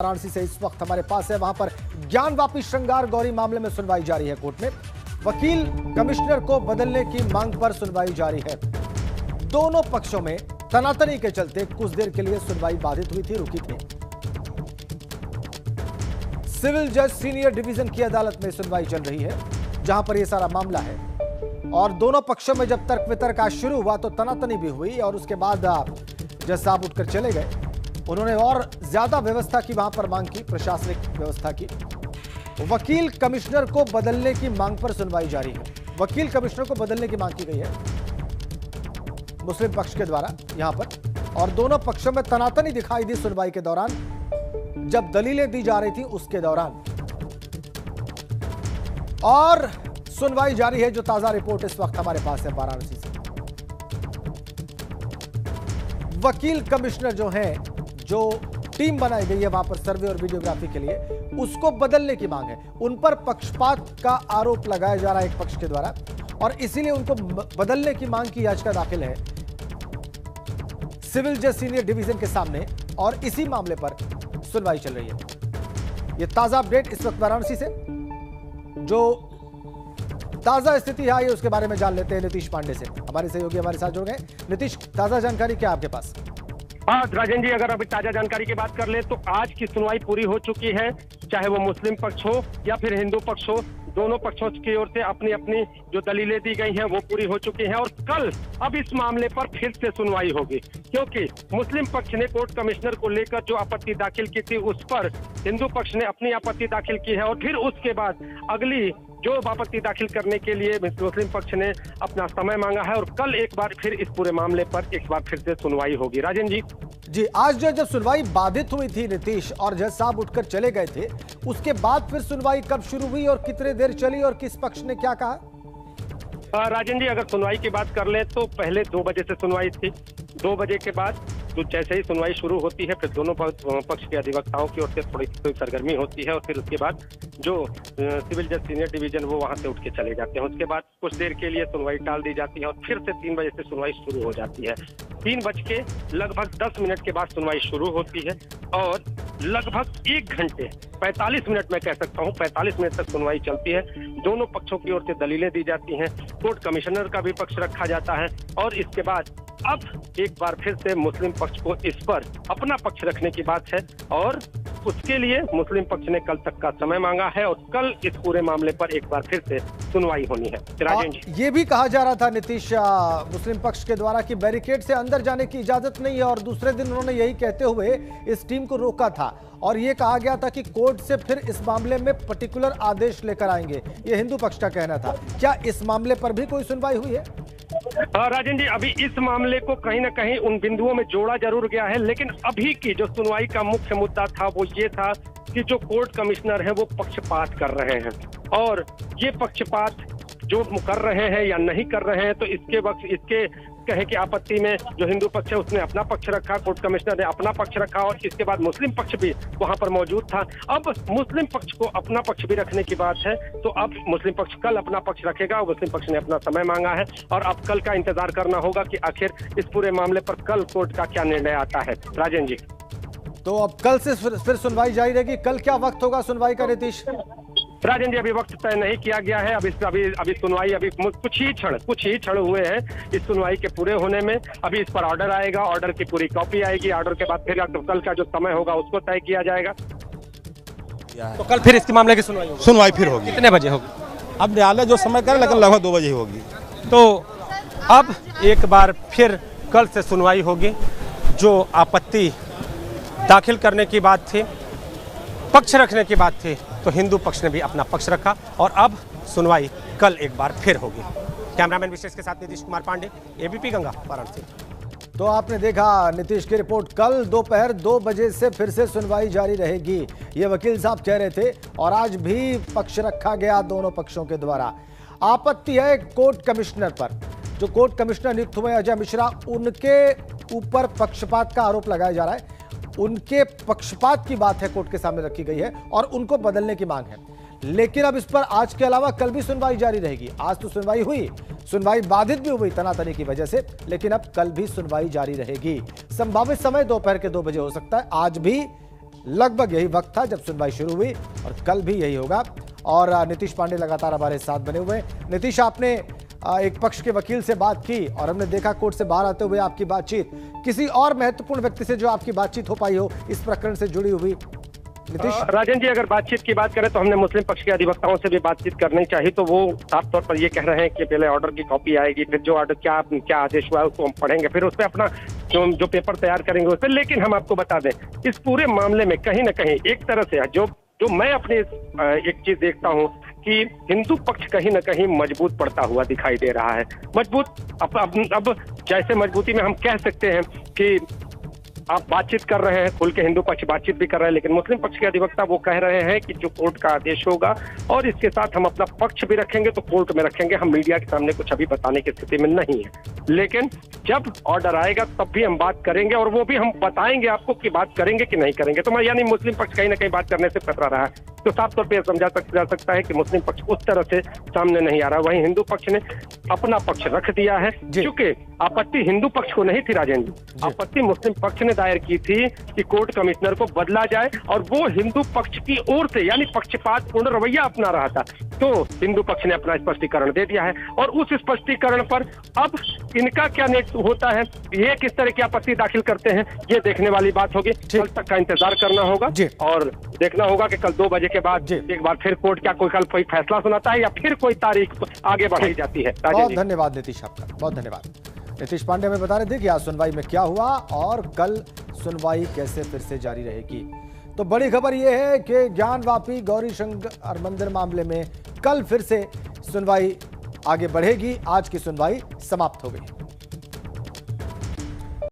वाराणसी से इस वक्त हमारे पास है, वहां पर ज्ञानवापी श्रृंगार गौरी मामले में सुनवाई जारी है। कोर्ट में वकील कमिश्नर को बदलने की मांग पर सुनवाई जारी है। दोनों पक्षों में तनातनी के चलते कुछ देर के लिए सुनवाई बाधित हुई थी, रुकी थी। सिविल जज सीनियर डिवीजन की अदालत में सुनवाई चल रही है, जहां पर यह सारा मामला है। और दोनों पक्षों में जब तर्क वितर्क आज शुरू हुआ तो तनातनी भी हुई और उसके बाद जज साहब उठकर चले गए। उन्होंने और ज्यादा व्यवस्था की वहां पर मांग की, प्रशासनिक व्यवस्था की। वकील कमिश्नर को बदलने की मांग पर सुनवाई जारी है। वकील कमिश्नर को बदलने की मांग की गई है मुस्लिम पक्ष के द्वारा यहां पर, और दोनों पक्षों में तनातनी दिखाई दी सुनवाई के दौरान, जब दलीलें दी जा रही थी उसके दौरान। और सुनवाई जारी है। जो ताजा रिपोर्ट इस वक्त हमारे पास है वाराणसी से, वकील कमिश्नर जो है, जो टीम बनाई गई है वहां पर सर्वे और वीडियोग्राफी के लिए, उसको बदलने की मांग है। उन पर पक्षपात का आरोप लगाया जा रहा है एक पक्ष के द्वारा, और इसीलिए उनको बदलने की मांग की याचिका दाखिल है सिविल जज सीनियर डिवीजन के सामने, और इसी मामले पर सुनवाई चल रही है। यह ताजा अपडेट इस वक्त वाराणसी से, जो ताजा स्थिति है आइए उसके बारे में जान लेते हैं नीतीश पांडे से। हमारे सहयोगी हमारे साथ जुड़ गए। नीतीश, ताजा जानकारी क्या आपके पास? हाँ राजन जी, अगर अभी ताजा जानकारी की बात कर ले तो आज की सुनवाई पूरी हो चुकी है। चाहे वो मुस्लिम पक्ष हो या फिर हिंदू पक्ष हो, दोनों पक्षों की ओर से अपनी अपनी जो दलीलें दी गई हैं वो पूरी हो चुकी हैं। और कल अब इस मामले पर फिर से सुनवाई होगी, क्योंकि मुस्लिम पक्ष ने कोर्ट कमिश्नर को लेकर जो आपत्ति दाखिल की थी उस पर हिंदू पक्ष ने अपनी आपत्ति दाखिल की है, और फिर उसके बाद अगली जो आपत्ति दाखिल करने के लिए मुस्लिम पक्ष ने अपना समय मांगा है। और कल एक बार फिर इस पूरे मामले पर एक बार फिर से सुनवाई होगी। राजन जी, आज जब सुनवाई बाधित हुई थी नीतीश, और जज साहब उठकर चले गए थे, उसके बाद फिर सुनवाई कब शुरू हुई और कितने देर चली और किस पक्ष ने क्या कहा? राजन जी, अगर सुनवाई की बात कर ले तो पहले 2 बजे से सुनवाई थी। 2 बजे के बाद तो जैसे ही सुनवाई शुरू होती है फिर दोनों पक्ष के अधिवक्ताओं की ओर से थोड़ी सरगर्मी होती है, और फिर उसके बाद जो सिविल जज सीनियर डिवीजन वो वहां से उठ के चले जाते हैं। उसके बाद कुछ देर के लिए सुनवाई टाल दी जाती है और फिर से 3 बजे से सुनवाई शुरू हो जाती है। 3 बज के लगभग 10 मिनट के बाद सुनवाई शुरू होती है, और लगभग 1 घंटे 45 मिनट मैं कह सकता हूँ, 45 मिनट तक सुनवाई चलती है। दोनों पक्षों की ओर से दलीलें दी जाती हैं, कोर्ट कमिश्नर का भी पक्ष रखा जाता है, और इसके बाद अब एक बार फिर से मुस्लिम पक्ष को इस पर अपना पक्ष रखने की बात है, और उसके लिए मुस्लिम पक्ष ने कल तक का समय मांगा है, और कल इस पूरे मामले पर एक बार फिर से सुनवाई होनी है। राजेंद्र जी, ये भी कहा जा रहा था नीतीश मुस्लिम पक्ष के द्वारा कि बैरिकेड से अंदर जाने की इजाजत नहीं है, और दूसरे दिन उन्होंने यही कहते हुए इस टीम को रोका था, और ये कहा गया था कि कोर्ट से फिर इस मामले में पर्टिकुलर आदेश लेकर आएंगे। ये हिंदू पक्ष का कहना था। क्या इस मामले पर भी कोई सुनवाई हुई है? राजन जी, अभी इस मामले को कहीं ना कहीं उन बिंदुओं में जोड़ा जरूर गया है, लेकिन अभी की जो सुनवाई का मुख्य मुद्दा था वो ये था कि जो कोर्ट कमिश्नर है वो पक्षपात कर रहे हैं, और ये पक्षपात जो कर रहे हैं या नहीं कर रहे हैं, तो इसके कहे कि आपत्ति में जो हिंदू पक्ष है उसने अपना पक्ष रखा, कोर्ट कमिश्नर ने अपना पक्ष रखा, और इसके बाद मुस्लिम पक्ष भी वहां पर मौजूद था। अब मुस्लिम पक्ष को अपना पक्ष भी रखने की बात है, तो अब मुस्लिम पक्ष कल अपना पक्ष रखेगा, और मुस्लिम पक्ष ने अपना समय मांगा है, और अब कल का इंतजार करना होगा कि आखिर इस पूरे मामले पर कल कोर्ट का क्या निर्णय आता है। राजेंद्र जी, तो अब कल से फिर सुनवाई जारी रहेगी। कल क्या वक्त होगा सुनवाई का नीतीश? राजन जी, अभी वक्त तय नहीं किया गया है। अभी सुनवाई अभी कुछ ही क्षण हुए हैं इस सुनवाई के पूरे होने में। अभी इस पर ऑर्डर आएगा, ऑर्डर की पूरी कॉपी आएगी, ऑर्डर के बाद फिर कल का जो समय होगा उसको तय किया जाएगा। तो कल फिर इसके मामले की सुनवाई फिर होगी। कितने बजे होगी? अब न्यायालय जो समय करे, लेकिन लगभग 2 बजे होगी। तो अब एक बार फिर कल से सुनवाई होगी। जो आपत्ति दाखिल करने की बात थी, पक्ष रखने की बात थी, तो हिंदू पक्ष ने भी अपना पक्ष रखा, और अब सुनवाई कल एक बार फिर होगी। कैमरामैन विशेष के साथ नीतीश कुमार पांडे, एबीपी गंगा, वाराणसी। तो आपने देखा नीतीश की रिपोर्ट। कल दोपहर 2 बजे से फिर से सुनवाई जारी रहेगी, ये वकील साहब कह रहे थे, और आज भी पक्ष रखा गया दोनों पक्षों के द्वारा। आपत्ति है कोर्ट कमिश्नर पर। जो कोर्ट कमिश्नर नियुक्त हुए अजय मिश्रा, उनके ऊपर पक्षपात का आरोप लगाया जा रहा है। उनके पक्षपात की बात है कोर्ट के सामने रखी गई है, और उनको बदलने की मांग है। लेकिन अब इस पर आज के अलावा कल भी सुनवाई जारी रहेगी। आज तो सुनवाई हुई, सुनवाई बाधित भी हुई तनातनी की वजह से, लेकिन अब कल भी सुनवाई जारी रहेगी। संभावित समय दोपहर के 2 बजे हो सकता है। आज भी लगभग यही वक्त था जब सुनवाई शुरू हुई और कल भी यही होगा। और नीतीश पांडे लगातार हमारे साथ बने हुए हैं। नीतीश, आपने एक पक्ष के वकील से बात की और हमने देखा कोर्ट से बाहर आते हुए आपकी बातचीत, किसी और महत्वपूर्ण व्यक्ति से जो आपकी बातचीत हो पाई हो इस प्रकरण से जुड़ी हुई? नीतीश, राजन जी, अगर बातचीत की बात करें तो हमने मुस्लिम पक्ष के अधिवक्ताओं से भी बातचीत करनी चाहिए, तो वो साफ तौर पर ये कह रहे हैं कि पहले ऑर्डर की कॉपी आएगी, फिर जो ऑर्डर क्या आदेश हुआ है उसको हम पढ़ेंगे, फिर उस पर अपना जो पेपर तैयार करेंगे उस पर। लेकिन हम आपको बता दें, इस पूरे मामले में कहीं ना कहीं एक तरह से जो मैं अपने एक चीज देखता हूँ कि हिंदू पक्ष कहीं ना कहीं मजबूत पड़ता हुआ दिखाई दे रहा है। मजबूत अब जैसे मजबूती में हम कह सकते हैं कि आप बातचीत कर रहे हैं, खुल के हिंदू पक्ष बातचीत भी कर रहे हैं, लेकिन मुस्लिम पक्ष के अधिवक्ता वो कह रहे हैं कि जो कोर्ट का आदेश होगा और इसके साथ हम अपना पक्ष भी रखेंगे तो कोर्ट में रखेंगे, हम मीडिया के सामने कुछ अभी बताने की स्थिति में नहीं है। लेकिन जब ऑर्डर आएगा तब भी हम बात करेंगे और वो भी हम बताएंगे आपको कि बात करेंगे कि नहीं करेंगे। तो मैं यानी मुस्लिम पक्ष कहीं ना कहीं बात करने से कतरा रहा है, तो साफ तौर पर समझा जा सकता है कि मुस्लिम पक्ष उस तरह से सामने नहीं आ रहा। वहीं हिंदू पक्ष ने अपना पक्ष रख दिया है, क्योंकि आपत्ति हिंदू पक्ष को नहीं थी राजन जी, आपत्ति मुस्लिम पक्ष ने दायर की थी कि कोर्ट कमिश्नर को बदला जाए और वो हिंदू पक्ष की ओर से यानी पक्षपातपूर्ण रवैया अपना रहा था। तो हिंदू पक्ष ने अपना स्पष्टीकरण दे दिया है और उस स्पष्टीकरण पर अब इनका क्या नेक्स्ट होता है, ये किस तरह की आपत्ति दाखिल करते हैं, ये देखने वाली बात होगी। कल तक का इंतजार करना होगा और देखना होगा कि कल 2 बजे के बाद एक बार फिर कोर्ट क्या कोई फैसला सुनाता है या फिर कोई तारीख आगे बढ़ाई जाती है। बहुत धन्यवाद नीतीश, आपका बहुत धन्यवाद। नीतीश पांडे हमें बता रहे थे कि आज सुनवाई में क्या हुआ और कल सुनवाई कैसे फिर से जारी रहेगी। तो बड़ी खबर यह है कि ज्ञानवापी गौरीशंकर मंदिर मामले में कल फिर से सुनवाई आगे बढ़ेगी। आज की सुनवाई समाप्त हो गई।